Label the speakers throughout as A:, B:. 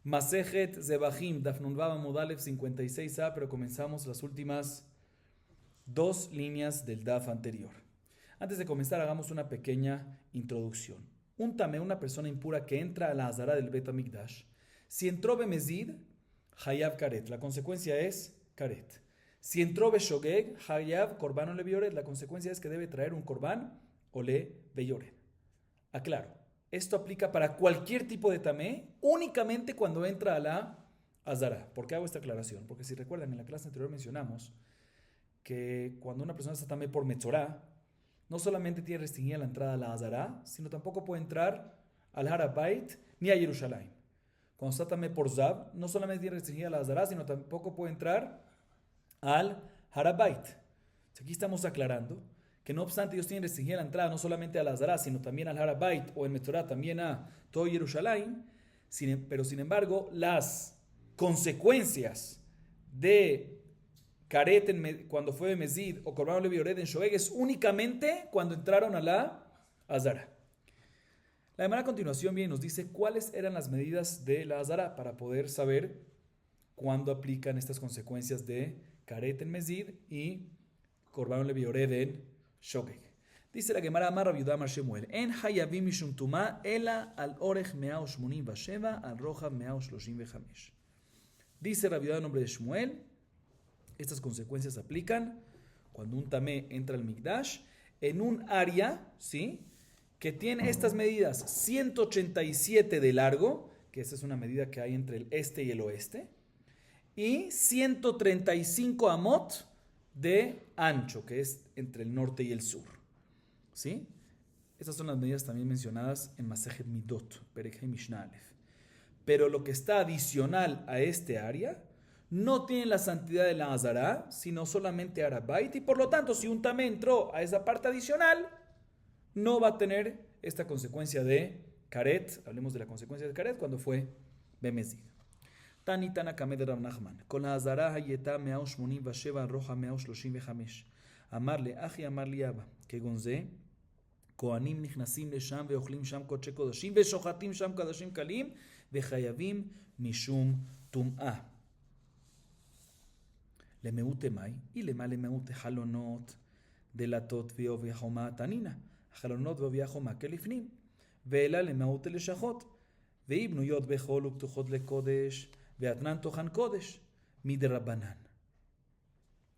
A: Masejet Zebahim, Daf Nun Vav Amud Aleph 56a, pero comenzamos las últimas dos líneas del Daf anterior. Antes de comenzar, hagamos una pequeña introducción. Un tamé, una persona impura que entra a la Hazara del Bet HaMikdash, si entró Bemezid, Hayav Karet, la consecuencia es Karet. Si entró Beshogeg, Hayav Korban Ole Beyored, la consecuencia es que debe traer un Korban Ole Beyored. Aclaro. Esto aplica para cualquier tipo de tamé, únicamente cuando entra a la Hazara. ¿Por qué hago esta aclaración? Porque si recuerdan, en la clase anterior mencionamos que cuando una persona está tamé por Metzorá, no solamente tiene restringida la entrada a la Hazara, sino tampoco puede entrar al Harabait ni a Jerusalén. Cuando está tamé por Zab, no solamente tiene restringida la Hazara, sino tampoco puede entrar al Harabait. Aquí estamos aclarando que no obstante ellos tienen restringida la entrada no solamente a la Hazara, sino también al Harabait o en Metzorá también a todo Jerusalén, pero sin embargo las consecuencias de Karet cuando fue de Mezid o Korban Ole Beyored en Shogeg es únicamente cuando entraron a la Hazara. La Gemara a continuación viene y nos dice cuáles eran las medidas de la Hazara para poder saber cuándo aplican estas consecuencias de Karet en Mezid y Korban Ole Beyored en Shogeg. Dice la Gemara Amar Rabbi Yehuda Amar Shemuel En hayavim mishum tumá ela al orej 187 al roja 135. Dice Rabbi Yehuda en nombre de Shemuel, estas consecuencias aplican cuando un tamé entra al Mikdash en un área, ¿sí?, que tiene estas medidas 187 de largo, que esa es una medida que hay entre el este y el oeste, y 135 amot de ancho, que es entre el norte y el sur. ¿Sí? Estas son las medidas también mencionadas en Masejet Midot, Perek He Mishnah Aleph. Pero lo que está adicional a este área no tiene la santidad de la Hazara, sino solamente Harabait, y por lo tanto, si un tamé entró a esa parte adicional, no va a tener esta consecuencia de Karet. Hablemos de la consecuencia de Karet cuando fue Bemezid. Tani Tana Kamed Rav Nachman. Con la Hazara Hayeta 187 roja 135. Amarle Aji Amarle Abba. Que gonze Kohanim Nichnasim Lesham Veochlim Sham Koche Kodoshim Veshochatim Sham Kodoshim Kalim Vechayavim Mishum Tum'a. Lemeute Mai y Lema Lemeute Halonot Delatot Veoviahoma Tanina. Halonot Veoviahoma Kelifnim. Vela Lemeute Leshachot. Veibnuyot Bechol Uptuchot Lekodesh. Veatnan Tohan Kodesh, Miderabanan.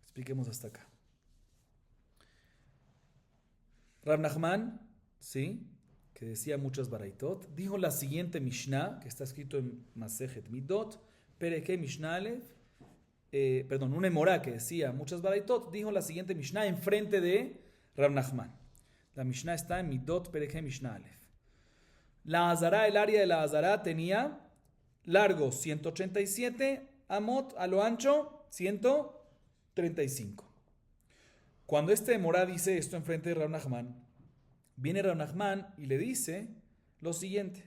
A: Expliquemos hasta acá. Rav Nachman, ¿sí?, que decía muchas baraitot, dijo la siguiente Mishnah, que está escrito en Masejet Midot, Pereke Mishnah Aleph, un Emorá que decía muchas baraitot, dijo la siguiente Mishnah enfrente de Rav Nachman. La Mishnah está en Midot, Pereke Mishnah Aleph. La Hazara, el área de la Hazara tenía largo 187, amot a lo ancho 135. Cuando este Morá dice esto enfrente de Rav Nachman, viene Rav Nachman y le dice lo siguiente: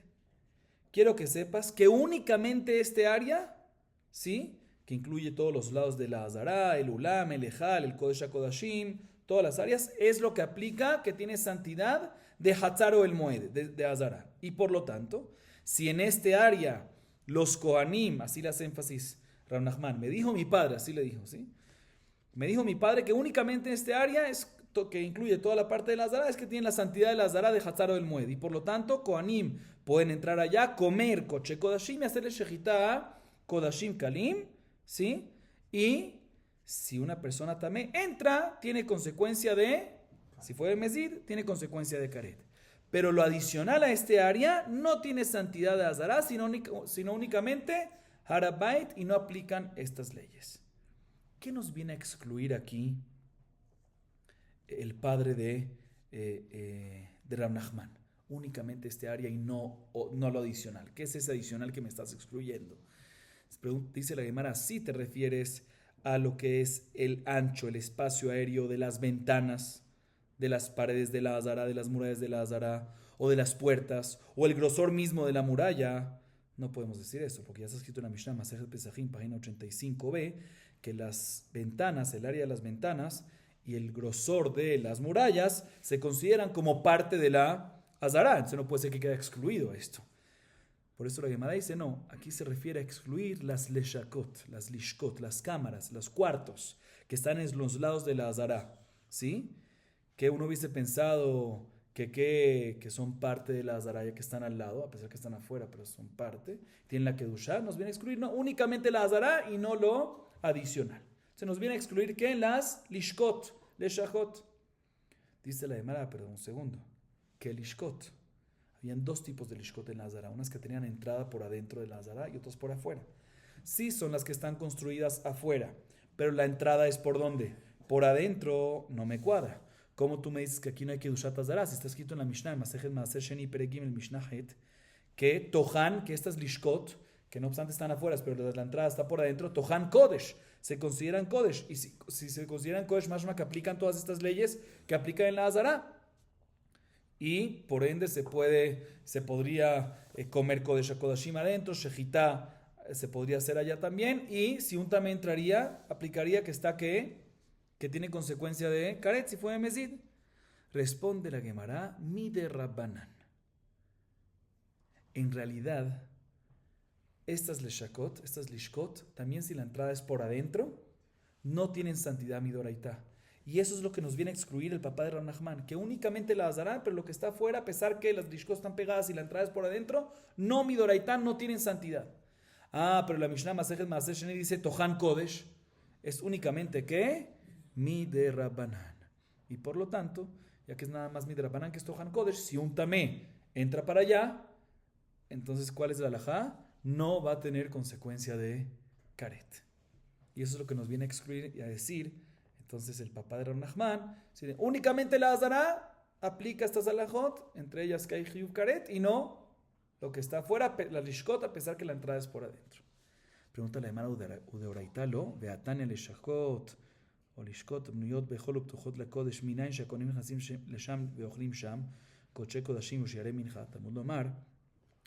A: quiero que sepas que únicamente este área, ¿sí?, que incluye todos los lados de la Hazara, el Ulam, el Ejal, el Kodesh HaKodashim, todas las áreas, es lo que aplica, que tiene santidad de Hatzar o el Moed, de Hazara. Y por lo tanto, si en este área los Kohanim, así le hace énfasis Rav Nachman, me dijo mi padre, así le dijo, ¿sí?, me dijo mi padre que únicamente en este área, que incluye toda la parte de la Hazara, es que tiene la santidad de la Hazara de Hatzar o del Moed. Y por lo tanto, Kohanim pueden entrar allá, comer Koche Kodashim y hacerle Shechita a Kodashim Kalim, ¿sí? Y si una persona tamé entra, tiene consecuencia de, si fue de Mezid, tiene consecuencia de Karet. Pero lo adicional a este área no tiene santidad de Hazara, sino únicamente Harabait, y no aplican estas leyes. ¿Qué nos viene a excluir aquí el padre de Rav Nachman? Únicamente este área y no lo adicional. ¿Qué es ese adicional que me estás excluyendo? Dice la Gemara, si te refieres a lo que es el ancho, el espacio aéreo de las ventanas, de las paredes de la Hazara, de las murallas de la Hazara, o de las puertas, o el grosor mismo de la muralla, no podemos decir eso, porque ya está escrito en la Mishnah, Masejet Pesachim, página 85b, que las ventanas, el área de las ventanas y el grosor de las murallas se consideran como parte de la Hazara. Entonces no puede ser que quede excluido esto. Por eso la Gemara dice, no, aquí se refiere a excluir las leshakot, las lishkot, las cámaras, los cuartos que están en los lados de la azara, ¿sí? Que uno hubiese pensado que son parte de la azara ya que están al lado, a pesar que están afuera, pero son parte. Tienen la kedushá, nos viene a excluir no únicamente la azara y no lo adicional. Se nos viene a excluir que en las lishkot, leshakot. Dice la Gemara, perdón, un segundo, que lishkot. Habían dos tipos de lishkot en la azara, unas que tenían entrada por adentro de la azara y otras por afuera. Sí son las que están construidas afuera, pero la entrada es por ¿dónde? Por adentro no me cuadra. ¿Cómo tú me dices que aquí no hay que usar azara? Si está escrito en la Mishnah, en Masejet Maaser Sheni Peregim, el Mishnah Het, que Tohan, que estas lishkot, que no obstante están afuera, pero la entrada está por adentro, Tohan Kodesh, se consideran Kodesh. Y si se consideran Kodesh, más que aplican todas estas leyes que aplican en la azara. Y por ende se podría comer Kodesh HaKodashim adentro, Shejitá se podría hacer allá también. Y si un tamé entraría, aplicaría que está que tiene consecuencia de Karet, si fue de Mezid. Responde la Gemara, mi de Rabbanan. En realidad, estas leshakot, estas lishkot, también si la entrada es por adentro, no tienen santidad midoraitá. Y eso es lo que nos viene a excluir el papá de Rav Nachman, que únicamente la azará, pero lo que está afuera, a pesar que las lishkot están pegadas y la entrada es por adentro, no midoraitá, no tienen santidad. Pero la Mishnah Masejet Maaser Sheni dice Tohan Kodesh, es únicamente ¿qué? Mi de Rabbanan. Y por lo tanto, ya que es nada más mi de Rabbanan que es Tohan Kodesh, si un tamé entra para allá, entonces ¿cuál es la halajá? No va a tener consecuencia de karet. Y eso es lo que nos viene a excluir y a decir. Entonces el papá de Rav Nachman, únicamente la azara aplica estas halajot, entre ellas que hay hiyuv karet, y no lo que está afuera, la lishkot, a pesar que la entrada es por adentro. Pregunta la hermana Udeoraitalo, Beatania leshakot, o lishkot, bnuyot bechol uptuchot lekodesh, minayin shakonim nechasim lesham veochlim sham, koche kodashim ushiare mincha, Talmud lomar,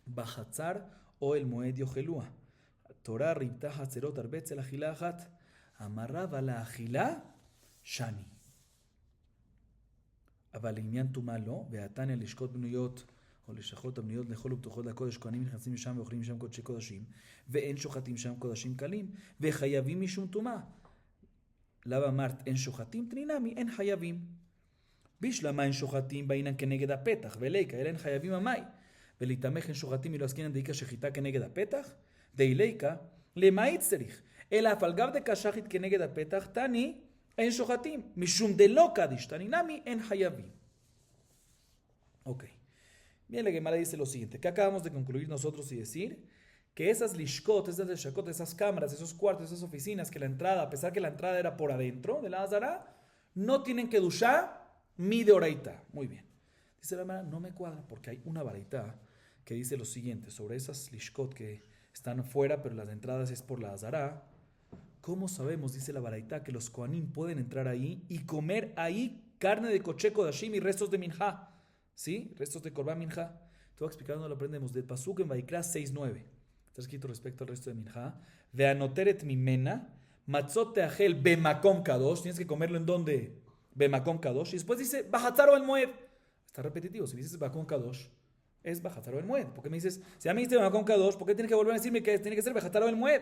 A: bachatzar o el moed yojelua. Torah ribta hatzerot arbetz el achila achat, amarra vala achila, shani. אבל לעניין טומאה לא, והתניא לשקות בנויות או לשכות הבנויות לאכול ופתוחות לקודש, כהנים נכנסים לשם ואוכלים שם קודשי קודשים, ואין שוחטים שם קודשים קלים, וחייבים משום טומאה. לאו אמרת אין שוחטים תנינמי, אין חייבים. בשלמה אין שוחטים בעינן כנגד הפתח, וליקה, אלא אין חייבים המאי. ולהתמך אין שוחטים מלא עסקינן דאיקה שחיטה כנגד הפתח, דאיליקה, למאי צריך. אלא אף על גב דקשחית כנגד הפתח, תני en shohatim, mishum de lo kadish taninami en hayavim. Ok. Bien, la Gemara dice lo siguiente, que acabamos de concluir nosotros y decir que esas lishkot, esas leshakot, esas cámaras, esos cuartos, esas oficinas, que la entrada, a pesar que la entrada era por adentro de la azara, no tienen que dushá mi de oraita. Muy bien. Dice la Gemara, no me cuadra porque hay una baraita que dice lo siguiente, sobre esas lishkot que están fuera, pero las entradas es por la azara. ¿Cómo sabemos, dice la baraita, que los kohanim pueden entrar ahí y comer ahí carne de koche kodashim y restos de minja? ¿Sí? Restos de korban minja. Te voy a explicar dónde lo aprendemos. Del pasuk en Vaikra 6:9. Está escrito respecto al resto de minja. Veanoteret mimena, matzot teachel bemakom kadosh. Tienes que comerlo en donde? Bemakom kadosh. Y después dice, bajatzaro el moed. Está repetitivo. Si dices bemakom kadosh, es bajatzaro el moed. ¿Por qué me dices, si ya me dijiste bemakom kadosh, ¿por qué tienes que volver a decirme que tiene que ser bajatzaro el moed?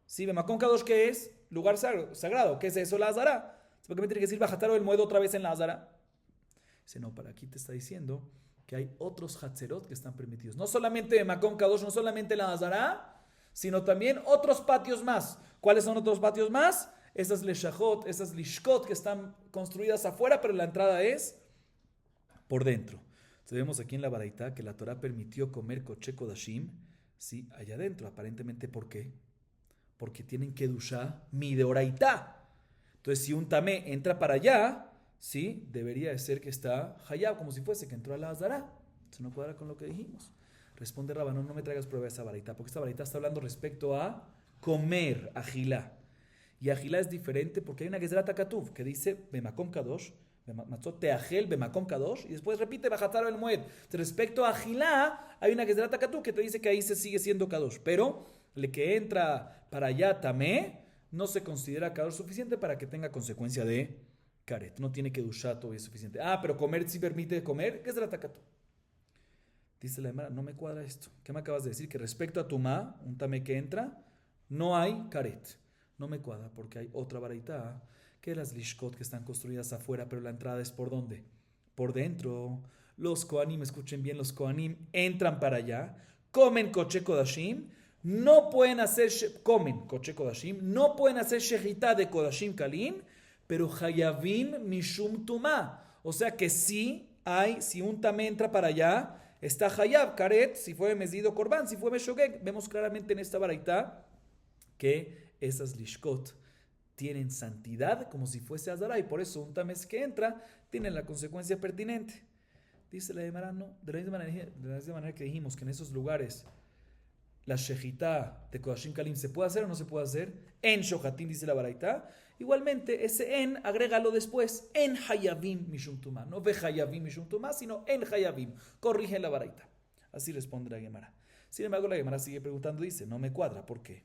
A: Sí, Bemakom Kadosh, ¿qué es? Lugar sagrado. ¿Qué es eso? La azara. ¿Por qué me tiene que decir Bajataro el Moed otra vez en la azara? Dice, no, para aquí te está diciendo que hay otros hatzerot que están permitidos. No solamente Bemakom Kadosh, no solamente la azara, sino también otros patios más. ¿Cuáles son otros patios más? Esas leshachot, esas lishkot que están construidas afuera, pero la entrada es por dentro. Entonces vemos aquí en la baraita que la Torah permitió comer koche kodashim, sí, allá adentro. Aparentemente, ¿por qué? Porque tienen que dushá mi de oraitá. Entonces, si un tamé entra para allá, sí, debería de ser que está hayab, como si fuese que entró a la azara. Eso no cuadra con lo que dijimos. Responde Rabanón, no me traigas prueba de esa baraita, porque esta baraita está hablando respecto a comer agilá. Y agilá es diferente porque hay una gezrat hakatuv que dice bemakom kadosh, matzot teachel bemakom kadosh, y después repite bajatzaro el moed. Respecto a agilá, hay una gezrat hakatuv que te dice que ahí se sigue siendo kadosh, pero el que entra para allá tamé no se considera kadosh suficiente para que tenga consecuencia de karet. No tiene que dushá, todavía es suficiente. Pero comer sí permite comer, gezrat hakatuv. Dice la Gemara, no me cuadra esto. ¿Qué me acabas de decir? Que respecto a Tumá, un tamé que entra, no hay karet. No me cuadra porque hay otra baraita que las lishkot que están construidas afuera, pero la entrada es ¿por dónde? Por dentro. Los kohanim, escuchen bien, los kohanim entran para allá, comen koche kodashim, no pueden hacer, comen koche kodashim, no pueden hacer shechita de kodashim kalim, pero hayavim mishum tumá. O sea que sí hay, si un tamé entra para allá, está hayab, karet, si fue mezdido korban, si fue meshogeg. Vemos claramente en esta baraita que esas lishkot tienen santidad como si fuese azara, y por eso un tamés que entra tiene la consecuencia pertinente. Dice la Gemara, no, de la misma manera que dijimos que en esos lugares la shejitá de Kodashim Kalim se puede hacer o no se puede hacer, en Shohatim dice la baraita, igualmente ese en agrégalo después, en Hayavim Mishum Tumá, no ve Hayavim Mishum Tumá, sino en Hayavim, corrige la baraita. Así responde la Gemara. Sin embargo, la Gemara sigue preguntando, dice, no me cuadra, ¿por qué?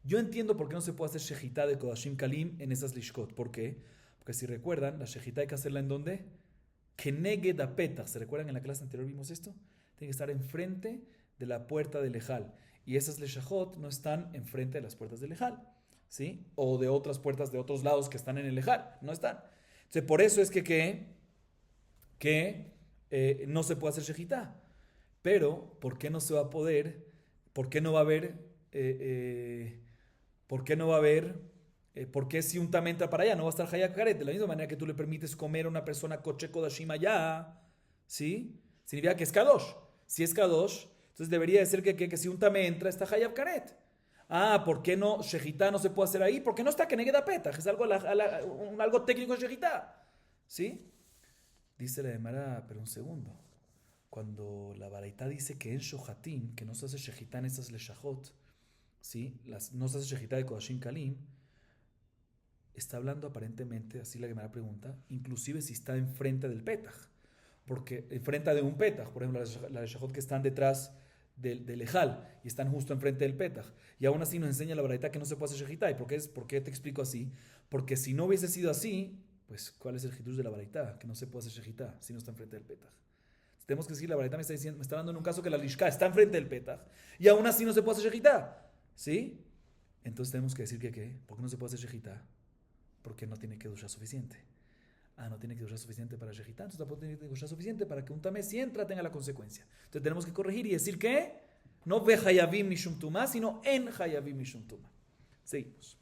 A: Yo entiendo por qué no se puede hacer shejitá de Kodashim Kalim en esas lishkot. ¿Por qué? Porque si recuerdan, la shejitá hay que hacerla ¿en dónde? Keneged apetach. ¿Se recuerdan en la clase anterior vimos esto? Tiene que estar enfrente de la puerta del ejal. Y esas leshajot no están enfrente de las puertas del ejal, ¿sí? O de otras puertas de otros lados que están en el ejal. No están. Entonces, por eso es que no se puede hacer shejitá. Pero, ¿por qué no se va a poder? ¿Por qué no va a haber? ¿Por qué no va a haber? ¿Por qué si un tamé entra para allá no va a estar hayab karet? De la misma manera que tú le permites comer a una persona koche kodashim allá, ¿sí? Significa que es kadosh. Si es kadosh, entonces debería de ser que si un tamé entra está hayab karet. Ah, ¿por qué no shejitá no se puede hacer ahí? Porque no está keneged apetach. Es algo técnico de shejitá, ¿sí? Dice la Gemara, pero un segundo. Cuando la baraita dice que en shohatim, que no se hace shejitá en esas leshajot, ¿sí? No se hace shejitá de Kodashim Kalim, está hablando aparentemente, así la Gemara pregunta, inclusive si está enfrente del petaj, porque enfrente de un petaj, por ejemplo, las leshajot que están detrás del ejal y están justo enfrente del petaj, y aún así nos enseña la baraita que no se puede hacer shejitá. ¿Y por qué te explico así? Porque si no hubiese sido así, pues ¿cuál es el hidush de la baraita? Que no se puede hacer shejitá si no está enfrente del petaj. Tenemos que decir, la baraita me está dando en un caso que la lishka está enfrente del petaj y aún así no se puede hacer shejitá, ¿sí? Entonces tenemos que decir que ¿por qué no se puede hacer shejitá? Porque no tiene kedusha suficiente. No tiene kedusha suficiente para shejitá, entonces tampoco tiene kedusha suficiente para que un tamé si entra tenga la consecuencia. Entonces tenemos que corregir y decir que no ve hayavim mishum tumá, sino en hayavim mishum tumá. Seguimos.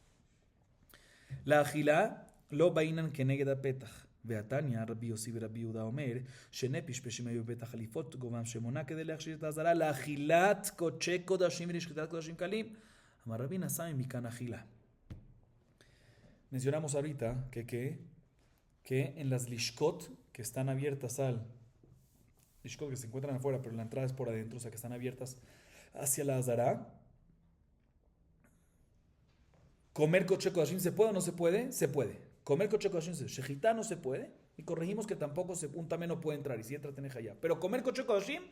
A: La agilá lo bainan keneged apetach. והתניא, רבי יוסי ורבי יהודה אומר, שני פשפשים היו בבית החליפות, גובם שמונה כדי להכשיר את העזרה לאכילת קודשי קודשים ולשחיטת קודשים קלים. אמר רבי נשא מכאן אכילה. Mencionamos ahorita que en las lishkot que están abiertas lishkot que se encuentran afuera, pero la entrada es por adentro, o sea que están abiertas hacia la azara, ¿comer koche kodashim se puede o no se puede? Se puede. Comer koche kodashim shejitá no se puede, y corregimos que tampoco un tamé no puede entrar, y si entra tiene hayab. Pero comer koche kodashim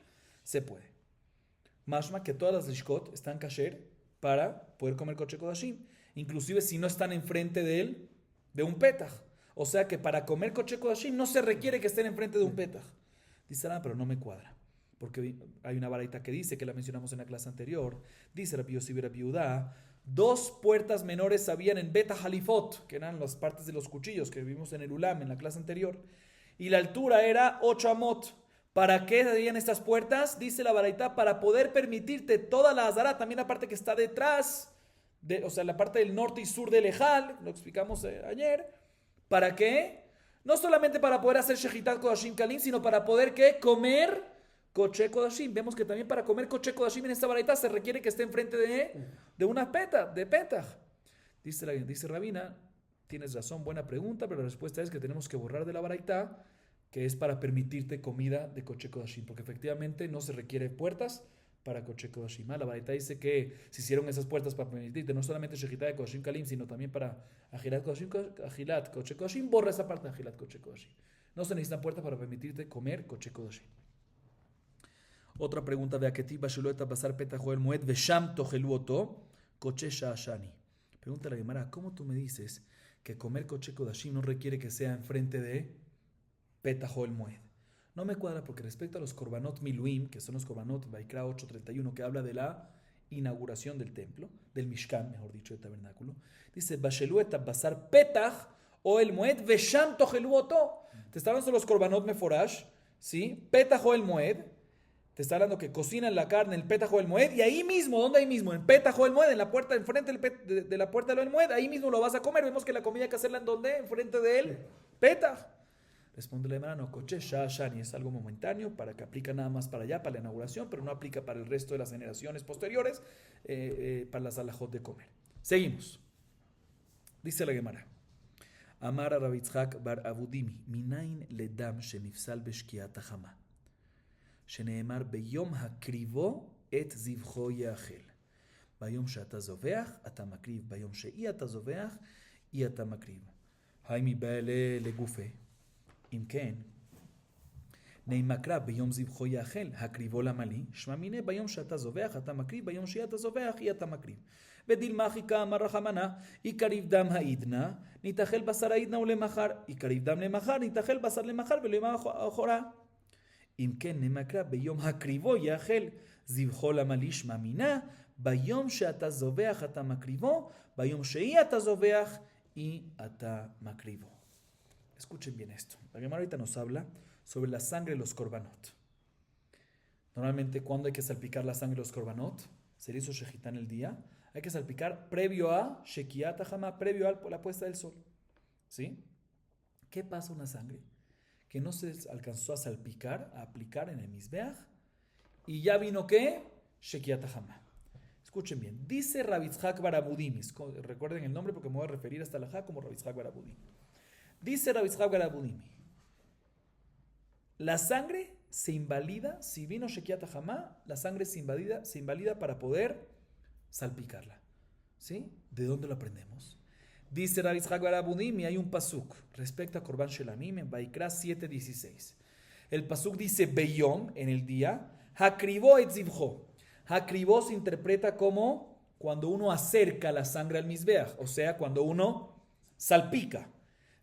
A: se puede. Mashma que todas las lishkot están kasher para poder comer koche kodashim, inclusive si no están enfrente de un petaj. O sea que para comer koche kodashim no se requiere que estén enfrente de un petaj. Dice, pero no me cuadra, porque hay una baraita que dice, que la mencionamos en la clase anterior, dice Rabbi Yossi Rabbi Yehuda, 2 puertas menores habían en Beta Halifot, que eran las partes de los cuchillos que vimos en el Ulam en la clase anterior, y la altura era 8 amot. ¿Para qué habían estas puertas? Dice la baraita, para poder permitirte toda la azara, también la parte que está detrás, o sea, la parte del norte y sur del ejal, lo explicamos ayer. ¿Para qué? No solamente para poder hacer shejitat kodashim kalim, sino para poder ¿qué? Comer koche kodashim. Vemos que también para comer koche kodashim en esta baraita se requiere que esté enfrente de una petach. Dice Rabina, tienes razón, buena pregunta, pero la respuesta es que tenemos que borrar de la baraita que es para permitirte comida de koche kodashim, porque efectivamente no se requiere puertas para koche kodashim. La baraita dice que se hicieron esas puertas para permitirte no solamente shejitat de kodashim kalim, sino también para ajilat koche kodashim. Borra esa parte de ajilat koche kodashim. No se necesitan puertas para permitirte comer koche kodashim. Otra pregunta de Aketib Bashuloeta Basar Petajo el Mued Vesham Tojeluoto Koche Shashani. Pregunta la Gemara, ¿cómo tú me dices que comer koche kodashim no requiere que sea enfrente de Petajo el Mued? No me cuadra porque respecto a los Korbanot Miluim, que son los Korbanot Vaikra 8:31, que habla de la inauguración del templo, del Mishkan, mejor dicho, del tabernáculo, dice, Bashelu et basar petach o el moed vesham tochelu oto. Te está hablando de los Korbanot Meforash, ¿sí? Petach o el moed. Te está hablando que cocinan la carne, el pétajo del moed, y ahí mismo, ¿dónde ahí mismo? En pétajo del moed, en la puerta, enfrente de la puerta del moed, ahí mismo lo vas a comer. Vemos que la comida hay que hacerla en donde, enfrente del pétaj. Responde la hermana, no, coche, shani, es algo momentáneo, para que aplica nada más para allá, para la inauguración, pero no aplica para el resto de las generaciones posteriores, para las alajot de comer. Seguimos. Dice la Gemara. Amar Rav Yitzhak bar Abudimi, minain ledam shenifsal beshkiat hachama. שנאמר ביום הקריבו את זבחו יאכל. ביום שאתה זובח, אתה מקריב. ביום שאי אתה זובח, אי אתה מקריב. היי מבעלה לגופה. אם כן, נאמר קרב ביום זבחו יאכל, הקריבו למלי, שמע מיני ביום שאתה זובח, אתה מקריב, ביום שאי אתה זובח, אי אתה מקריב. ודילמחי כאמר רחמנה, יקריב דם העידנה, נתאכל בשר העידנה ולמחר, יקריב דם למחר, נתאכל בשר למחר וליום האחורה. אם כן נמקרא ביום הקריבו יאכל זבחו למלי שמע מינה, ביום שאתה זובח אתה מקריבו, ביום שאי אתה זובח, אי אתה מקריבו. Escuchen bien esto. La Gemara ahorita nos habla sobre la sangre de los korbanot. Normalmente, ¿cuándo hay que salpicar la sangre de los korbanot? Se le hizo shejitá en el día. Hay que salpicar previo a shekiat hajama, previo a la puesta del sol. ¿Sí? ¿Qué pasa una sangre que no se alcanzó a salpicar, a aplicar en el Mizbeach, y ya vino ¿qué? Shekiat hajama. Escuchen bien. Dice Rav Yitzhak bar Abudimi. Recuerden el nombre porque me voy a referir hasta la ja como Rav Yitzhak bar Abudimi. Dice Rav Yitzhak bar Abudimi. La sangre se invalida, si vino Shekiat hajama, la sangre se invalida para poder salpicarla. ¿Sí? ¿De dónde lo aprendemos? Dice Rav Yitzhak bar Abudimi, hay un pasuk respecto a Korban Shelamim en Vaikra 7:16. El pasuk dice Beyom, en el día, Hakribó et zivjo. Hakribó se interpreta como cuando uno acerca la sangre al Mizbeach, o sea, cuando uno salpica.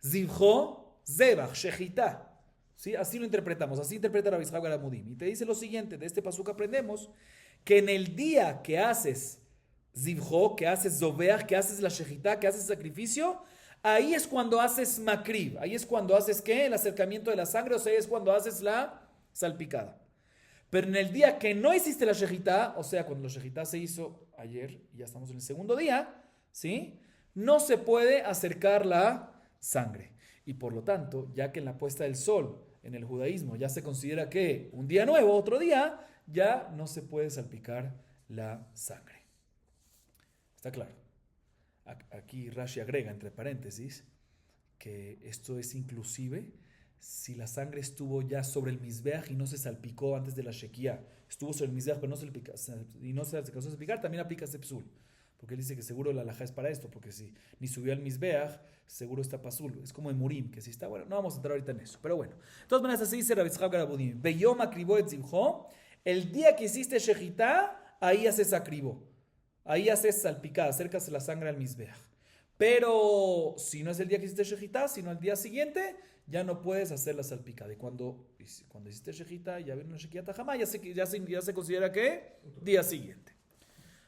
A: Zivjo, zebach, shechita. ¿Sí? Así lo interpretamos, así interpreta Rav Yitzhak bar Abudimi. Y te dice lo siguiente, de este pasuk aprendemos que en el día que haces Zivjo, que haces Zobeach, que haces la Shejitá, que haces sacrificio, ahí es cuando haces Makrib, ahí es cuando haces ¿qué? El acercamiento de la sangre, o sea, es cuando haces la salpicada. Pero en el día que no hiciste la Shejitá, o sea, cuando la Shejitá se hizo ayer, y ya estamos en el segundo día, ¿sí? No se puede acercar la sangre. Y por lo tanto, ya que en la puesta del sol, en el judaísmo, ya se considera que un día nuevo, otro día, ya no se puede salpicar la sangre. ¿Está claro? Aquí Rashi agrega, entre paréntesis, que esto es inclusive si la sangre estuvo ya sobre el Mizbeach y no se salpicó antes de la Shekiah. Estuvo sobre el Mizbeach, pero no se salpicó, y no se alcanzó a salpicar, también aplica Sepsul. Porque él dice que seguro la halajá es para esto, porque si ni subió al Mizbeach, seguro está pasul. Es como en Murim, que si está bueno. No vamos a entrar ahorita en eso, pero bueno. De todas maneras, así dice Rav Yitzhak bar Abudimi. Beyom akribó et zivjo. El día que hiciste Shejitá, ahí haces akribó. Ahí haces salpicada, acercas la sangre al Mizbeach. Pero si no es el día que hiciste Shejitá, sino el día siguiente, ya no puedes hacer la salpicada. Y cuando hiciste Shejitá, ya vino la Shekiat hajama, ya se considera que día siguiente.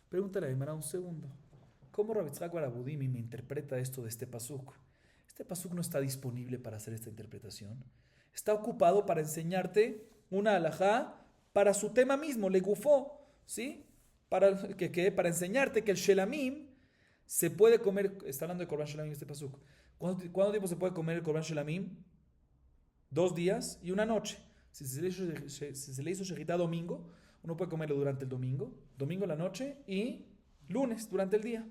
A: Pregúntale a Gemara un segundo. ¿Cómo Rav Yitzhak bar Abudimi me interpreta esto de este pasuk? Este pasuk no está disponible para hacer esta interpretación. Está ocupado para enseñarte una halajá para su tema mismo, le gufó, ¿sí? Para enseñarte que el shelamim se puede comer. Está hablando de Korban Shelamim este pasuk. ¿Cuánto tiempo se puede comer el Korban Shelamim? 2 días y una noche. Si se le hizo shejitá domingo, uno puede comerlo durante el domingo en la noche y lunes durante el día.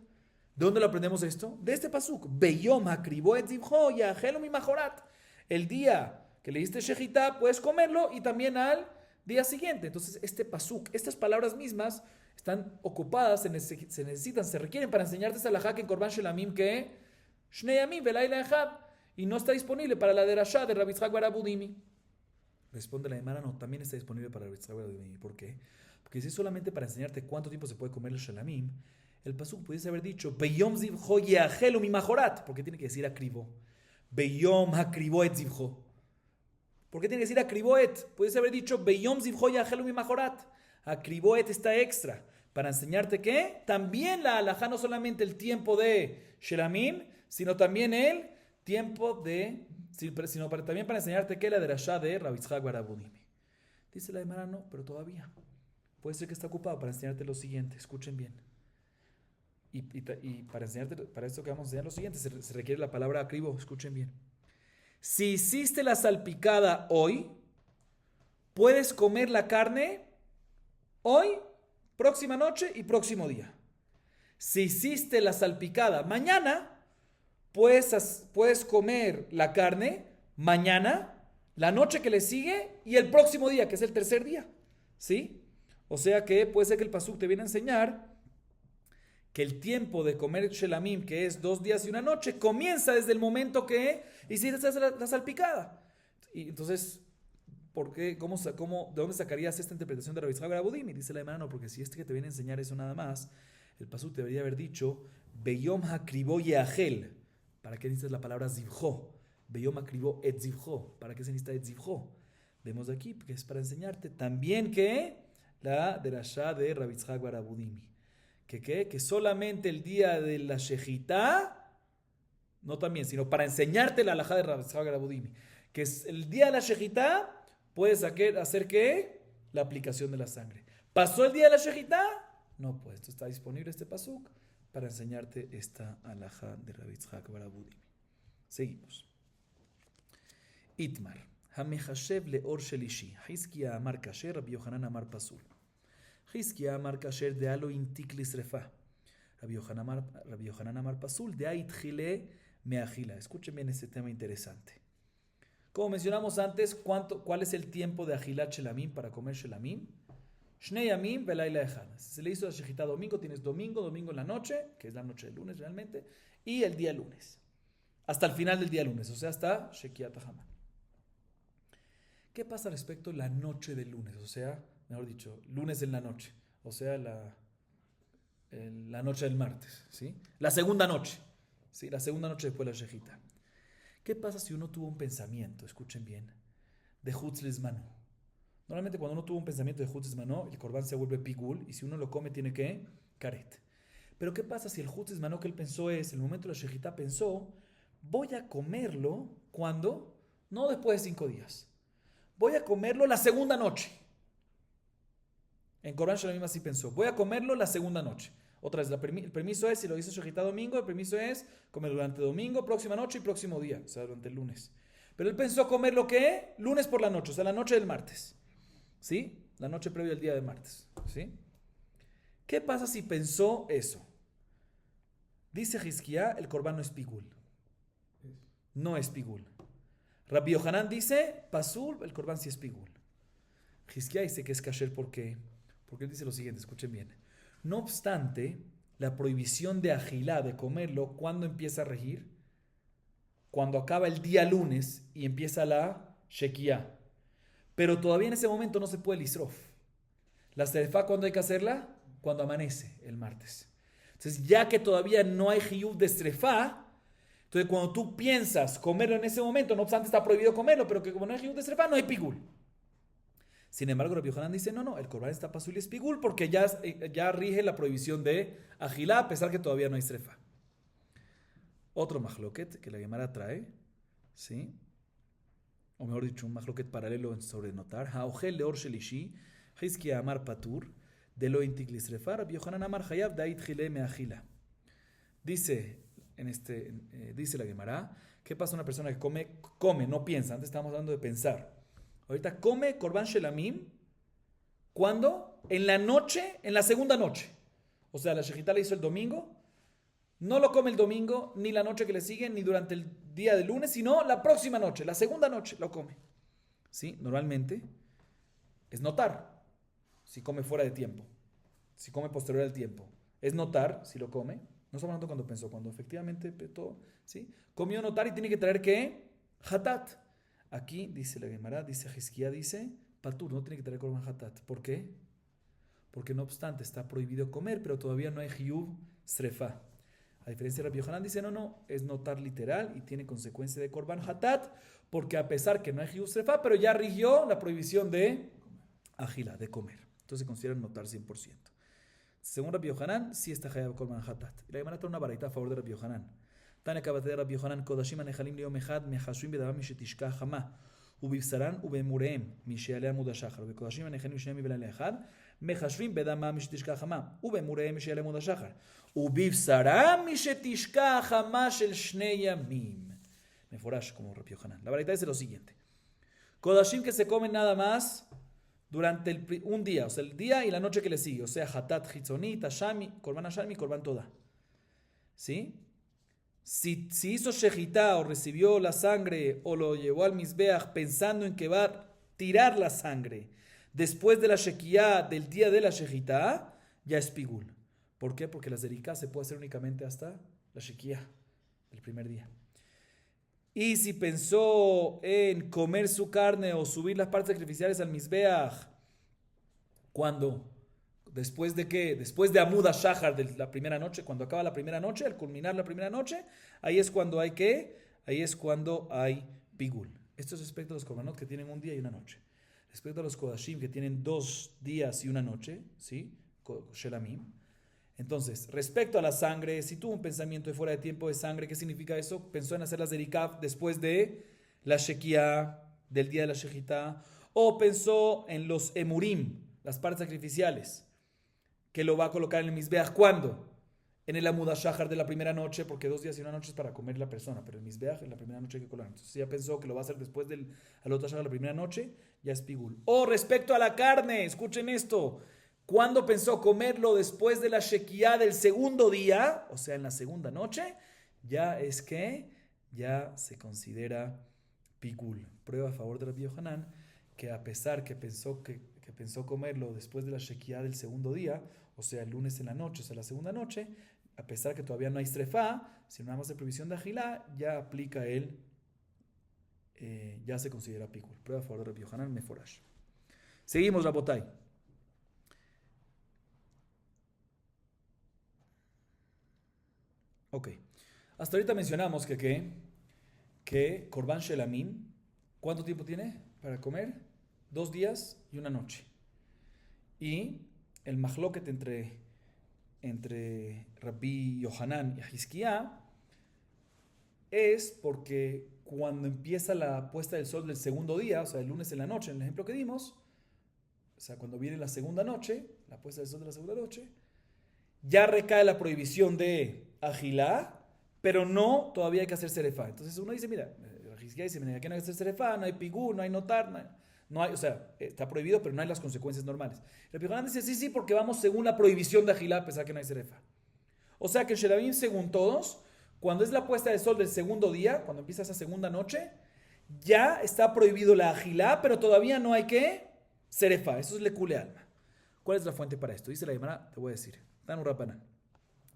A: ¿De dónde lo aprendemos esto? De este pasuk. Beyom hakribó et zivjo ya'achelu mimajorat. El día que le diste shejitá puedes comerlo y también al día siguiente. Entonces este pasuk, estas palabras mismas están ocupadas, se requieren para enseñarte esta halajá que en Korban Shelamim que Shnei Yamim velayla echad, y no está disponible para la derashá de Rav Yitzhak bar Abudimi. Responde la Gemara, no, también está disponible para Rav Yitzhak bar Abudimi. ¿Por qué? Porque si es solamente para enseñarte cuánto tiempo se puede comer el Shelamim, el pasuk pudiese haber dicho Beyom zivjo ya'achelu mimajorat, porque tiene que decir akribó. Beyom hakribó et zivjo. ¿Por qué tiene que decir akriboet? Puedes haber dicho beyom zivjo yahelu mimajorat. Akriboet está extra. Para enseñarte que también la halajá, no solamente el tiempo de shelamim, sino también el tiempo de, también para enseñarte que la derashá de Rabbi Yitzhak bar Abudimi. Dice la Gemara, no, pero todavía. Puede ser que está ocupado para enseñarte lo siguiente. Escuchen bien. Y para enseñarte, para esto que vamos a enseñar lo siguiente, se requiere la palabra acribo. Escuchen bien. Si hiciste la salpicada hoy, puedes comer la carne hoy, próxima noche y próximo día. Si hiciste la salpicada mañana, puedes comer la carne mañana, la noche que le sigue y el próximo día, que es el tercer día. ¿Sí? O sea que puede ser que el pasuk te viene a enseñar que el tiempo de comer shelamim, que es 2 días y una noche, comienza desde el momento que hiciste la salpicada. Y entonces, ¿por qué? ¿De dónde sacarías esta interpretación de Rabbi Yitzhak bar Abudimi? Dice la hermana, no, porque si es que te viene a enseñar eso nada más, el pasuk te debería haber dicho Beyom hakribo yeachel. ¿Para qué necesitas la palabra zivjo? Beyom hakribo et zivjo. ¿Para qué se necesita et zivjo? Vemos aquí que es para enseñarte también que la derashá de Rabbi Yitzhak bar Abudimi. Que solamente el día de la shejitá, no también, sino para enseñarte la halajá de Rabbi Yitzhak bar Abudimi, que es el día de la shejitá, puedes hacer ¿qué? La aplicación de la sangre. ¿Pasó el día de la shejitá? No, pues está disponible este pasuk para enseñarte esta halajá de Rabbi Yitzhak bar Abudimi. Seguimos. Itmar. Hamechashev leor shelishi. Hizkia amar kasher, Rabbi Yohanan amar pasul. Hizkia amar kasher de alo intiklis refa. Rabbi Yohanan amar pasul de aitjile meachila. Escuchen bien este tema interesante. Como mencionamos antes, ¿cuál es el tiempo de ajilat shelamim para comer shelamim? Shnei yamim velayla echad. Si se le hizo la shejitá domingo, tienes domingo en la noche, que es la noche del lunes realmente, y el día lunes. Hasta el final del día lunes, o sea, hasta Shekiat HaHaman. ¿Qué pasa respecto a la noche del lunes? O sea, mejor dicho, lunes en la noche. O sea, la noche del martes, ¿sí? La segunda noche, ¿sí? La segunda noche después de la shejitá. ¿Qué pasa si uno tuvo un pensamiento, escuchen bien, de Hutz Lizmano? Normalmente cuando uno tuvo un pensamiento de Hutz Lizmano, el corbán se vuelve pigul y si uno lo come tiene que karet. Pero ¿qué pasa si el Hutz Lizmano que él pensó es, en el momento de la shejitá pensó, voy a comerlo, ¿cuándo? No después de 5 días. Voy a comerlo la segunda noche. En Corban Shelamim así pensó, voy a comerlo la segunda noche. Otra vez, el permiso es, si lo hizo shejitá domingo, el permiso es comer durante domingo, próxima noche y próximo día, o sea, durante el lunes. Pero él pensó comer lo que lunes por la noche, o sea, la noche del martes. ¿Sí? La noche previa al día de martes. ¿Sí? ¿Qué pasa si pensó eso? Dice Hizkiá, el corbán no es pigul. No es pigul. Rabbi Yohanan dice, pasul, el corbán sí es pigul. Hizkiá dice que es kasher, ¿por qué? Porque él dice lo siguiente, escuchen bien. No obstante, la prohibición de agilá, de comerlo, ¿cuándo empieza a regir? Cuando acaba el día lunes y empieza la shekiá. Pero todavía en ese momento no se puede el isrof. La serefá, ¿cuándo hay que hacerla? Cuando amanece, el martes. Entonces, ya que todavía no hay hiyuv de serefá, entonces cuando tú piensas comerlo en ese momento, no obstante está prohibido comerlo, pero que como no hay hiyuv de serefá, no hay pigul. Sin embargo, Rabbi Yohanan dice, no, el corbán está pasul y es pigul porque ya rige la prohibición de agilá, a pesar que todavía no hay serefá. Otro mahloket que la Gemara trae, ¿sí? O mejor dicho, un mahloket paralelo sobre notar. Haogel leor shelishi, Hizkia amar patur, de lo intiklis refa, Rabbi Yohanan amar hayab dait gile me agila. Dice la Gemara, ¿qué pasa a una persona que come, no piensa? Antes estábamos hablando de pensar. Ahorita come korban shelamim, ¿cuándo? En la noche, en la segunda noche. O sea, la shejitá le hizo el domingo, no lo come el domingo, ni la noche que le sigue, ni durante el día del lunes, sino la próxima noche, la segunda noche lo come. ¿Sí? Normalmente es notar si come fuera de tiempo, si come posterior al tiempo. Es notar si lo come. No estamos hablando cuando pensó, cuando efectivamente todo, ¿sí? Comió notar y tiene que traer ¿qué? Hatat. Aquí dice la Gemara, dice Hizkiá, dice patur, no tiene que traer korban hatat. ¿Por qué? Porque no obstante está prohibido comer, pero todavía no hay hiyuv srefa. A diferencia de Rabbi Yohanan dice, no, es notar literal y tiene consecuencia de Korban Hatat, porque a pesar que no hay Hiyuv Srefa, pero ya rigió la prohibición de Ajila, de comer. Entonces se considera notar 100%. Según Rabbi Yohanan, sí está Hayab Korban Hatat. Y la Gemara trae una baraita a favor de Rabbi Yohanan. Tane Kabate de Rabbi Yohanan, Kodashim Anechalim Liyom Echad, Mechashvim Bedabam Mishetishka Hama, Ubivsaran Ubemureem, Mishealea Mudashachar, Ubekodashim Anechalim Shnei Mivelale Echad, Mechashvim Bedabam Mishetishka Hama, Ubemureem Mishealea Mudashachar, Ubivsaran Mishetishka Hama Shel Shnei Yamim. Meforash como Rabbi Yohanan. La baraita dice lo siguiente: Kodashim que se comen nada más durante un día, o sea, el día y la noche que le sigue, o sea, Hatat Hitzoni, Tashami, Korban Hashami, Korban Toda. ¿Sí? Si hizo Shejitá o recibió la sangre o lo llevó al Mizbeach pensando en que va a tirar la sangre después de la Shekiá del día de la Shejitá, ya es Pigul. ¿Por qué? Porque la Zerika se puede hacer únicamente hasta la Shekiá del primer día. Y si pensó en comer su carne o subir las partes sacrificiales al Mizbeach, ¿cuándo? ¿Después de qué? Después de Amud HaShachar de la primera noche, cuando acaba la primera noche, al culminar la primera noche, ahí es cuando hay ¿qué? Ahí es cuando hay Pigul. Esto es respecto a los Korbanot que tienen un día y una noche. Respecto a los Kodashim que tienen 2 días y una noche, ¿sí? Shelamim. Entonces, respecto a la sangre, si tuvo un pensamiento de fuera de tiempo de sangre, ¿qué significa eso? Pensó en hacer la Zerikaf después de la Shekiah del día de la Shejitá, o pensó en los Emurim, las partes sacrificiales, que lo va a colocar en el Mizbeach. ¿Cuándo? En el Amud HaShachar de la primera noche, porque 2 días y una noche es para comer la persona, pero el Mizbeach en la primera noche hay que colocar. Entonces, si ya pensó que lo va a hacer después del Amud HaShachar de la primera noche, ya es Pigul. O respecto a la carne, escuchen esto. ¿Cuándo pensó comerlo después de la Shekiah del segundo día? O sea, en la segunda noche, ya es que ya se considera Pigul. Prueba a favor de Rabbi Yohanan que a pesar que pensó comerlo después de la Shekiah del segundo día, o sea, el lunes en la noche, o sea, la segunda noche, a pesar que todavía no hay Srefá, sino nada más de prohibición de Ajilá, ya aplica él, ya se considera Pigul. Prueba a favor de Rabbi Yohanan, Meforash. Seguimos, Rabotai. Ok. Hasta ahorita mencionamos que Korban Shelamim, ¿cuánto tiempo tiene para comer? 2 días y una noche. Y el mahloket entre Rabbi Yohanan y Hizkiá es porque cuando empieza la puesta del sol del segundo día, o sea, el lunes en la noche, en el ejemplo que dimos, o sea, cuando viene la segunda noche, la puesta del sol de la segunda noche, ya recae la prohibición de Ajilá, pero no, todavía hay que hacer Serefá. Entonces uno dice, mira, Hizkiá dice, mira, aquí no hay que hacer Serefá, no hay Pigul, no hay notar, no hay, o sea, está prohibido, pero no hay las consecuencias normales. Rabbi Yohanan dice, sí, porque vamos según la prohibición de Ajilá, a pesar que no hay Serefá. O sea que en Shelamim, según todos, cuando es la puesta del sol del segundo día, cuando empieza esa segunda noche, ya está prohibido la Ajilá, pero todavía no hay que Serefá. Eso es Lekule Alma. ¿Cuál es la fuente para esto? Dice la Gemara, te voy a decir. Tanu Rabbanan.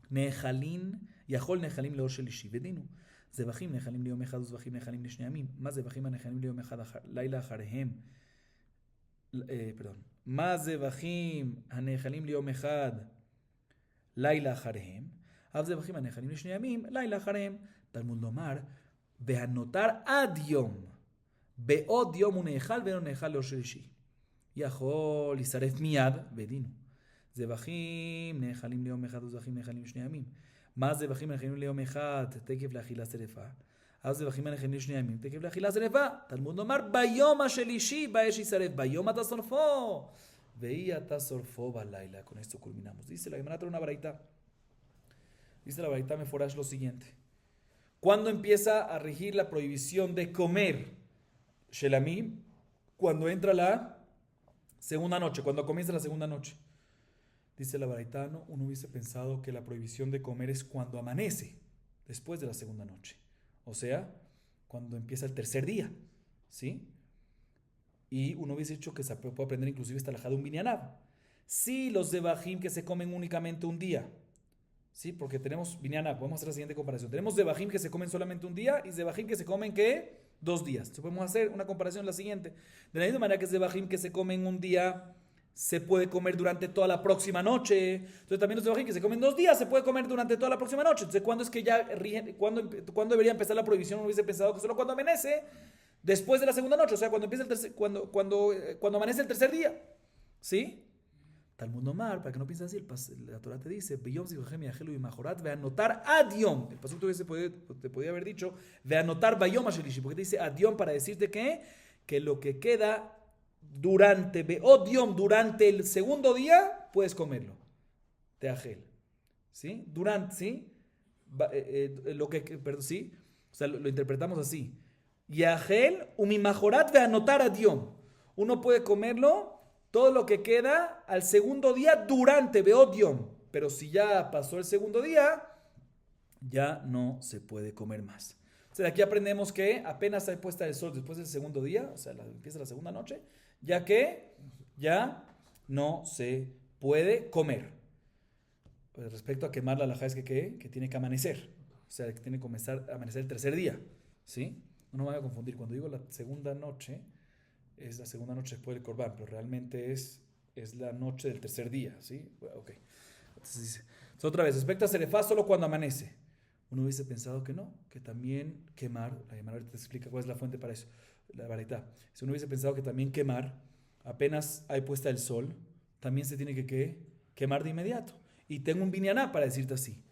A: Nehalin, Yahol Nehalim Leor Shelishi, Vedinu. Zebachim Nehalim Leyom Echad, Zebachim Nehalim Leshne Yamim. Más Zebachim Nehalim Leyom Echad, Laila Acharehem. Perdón. Más Zebachim Nehalim Leyom Echad, Laila Acharehem. Av Zebachim Nehalim Leshne Yamim, Laila Acharehem. Talmud Lomar, Beanotar Ad Yom. Beod Yom Unehal, Ve'no Nehal Leor Shelishi. Yahol Yisaref Miad, Vedinu. זבחים נאכלים ליום אחד וזבחים נאכלים לשני ימים. מה זבחים נאכלים ליום אחד? תקף לאכילה שרפה. אז זבחים נאכלים לשני ימים, תקף לאכילה שרפה. תלמוד לומר ביום השלישי באש יישרף, ביום אתה שורפו. והיא אתה שורפו בלילה. Con esto culminamos. Dice la Gemara, trae una baraita. Dice la baraita Meforash lo siguiente. ¿Cuándo empieza a regir la prohibición de comer Shelamim? Cuando entra la segunda noche, cuando comienza la segunda noche. Dice la baraita, uno hubiese pensado que la prohibición de comer es cuando amanece, después de la segunda noche. O sea, cuando empieza el tercer día, ¿sí? Y uno hubiese dicho que se puede aprender inclusive esta alajá de un binyanab. Sí, los zebahim que se comen únicamente un día, ¿sí? Porque tenemos binyanab, vamos a hacer la siguiente comparación. Tenemos zebahim que se comen solamente un día y zebahim que se comen, ¿qué? 2 días. Entonces podemos hacer una comparación la siguiente. De la misma manera que zebahim que se comen un día se puede comer durante toda la próxima noche. Entonces también los Zebajim que se comen 2 días, se puede comer durante toda la próxima noche. Entonces, ¿cuándo es que ya cuándo debería empezar la prohibición? Uno hubiese pensado que solo cuando amanece, después de la segunda noche, o sea, cuando empieza el tercer, cuando amanece el tercer día. ¿Sí? Talmud Nomar, para que no pienses así, la Torah te dice, ve anotar adiom. El pasuk te podía haber dicho, ve anotar bayom ashelishi, porque te dice adiom para decirte que lo que queda durante el segundo día, puedes comerlo. Teajel. ¿Sí? Durante, ¿sí? Perdón, ¿sí? O sea, lo interpretamos así. Yahel umimajorat ve anotar adiom. Uno puede comerlo todo lo que queda al segundo día durante Beodium. Pero si ya pasó el segundo día, ya no se puede comer más. O sea, de aquí aprendemos que apenas hay puesta el sol después del segundo día, o sea, empieza la segunda noche, ya no se puede comer. Pues respecto a quemar la halajá es que tiene que amanecer. O sea, que tiene que comenzar a amanecer el tercer día. ¿Sí? No me voy a confundir. Cuando digo la segunda noche, es la segunda noche después del Corbán, pero realmente es la noche del tercer día, ¿sí? Ok. Entonces dice, otra vez, respecto a Serefá, solo cuando amanece. Uno hubiese pensado que no, que también quemar, la Gemara ahorita te explica cuál es la fuente para eso, la varita. Si uno hubiese pensado que también quemar, apenas hay puesta el sol, también se tiene que quemar de inmediato. Y tengo un binyaná para decirte así.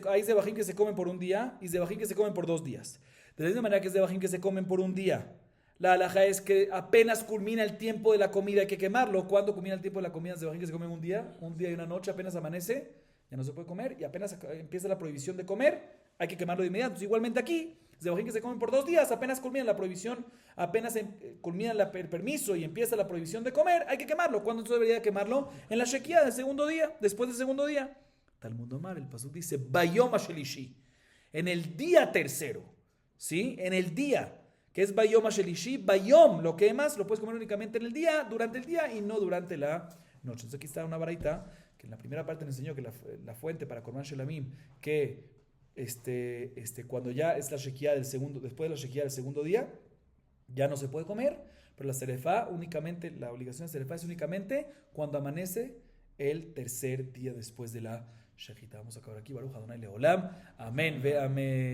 A: Hay zebajim que se comen por un día y zebajim que se comen por 2 días. De la misma manera que zebajim que se comen por un día, la halajá es que apenas culmina el tiempo de la comida, hay que quemarlo. ¿Cuándo culmina el tiempo de la comida? Zebajim que se comen un día y una noche, apenas amanece, ya no se puede comer. Y apenas empieza la prohibición de comer, hay que quemarlo de inmediato. Entonces, igualmente aquí, zebajim que se comen por 2 días, apenas culmina la prohibición, apenas culmina el permiso y empieza la prohibición de comer, hay que quemarlo. ¿Cuándo se debería quemarlo? En la shekia del segundo día, después del segundo día. Talmud Omar, el pasuk dice, Bayom Ashelishi, en el día tercero, ¿sí? En el día, que es Bayom Ashelishi, Bayom, lo quemas, lo puedes comer únicamente en el día, durante el día y no durante la noche. Entonces aquí está una baraita, que en la primera parte nos enseñó que la fuente para Korban Shelamim, que cuando ya es la shekia del segundo, después de la shekia del segundo día, ya no se puede comer, pero la serefá únicamente, la obligación de serefá es únicamente cuando amanece el tercer día después de la Shejita. Vamos a acabar aquí. Baruch Adonai Leolam. Amén. Ve amén.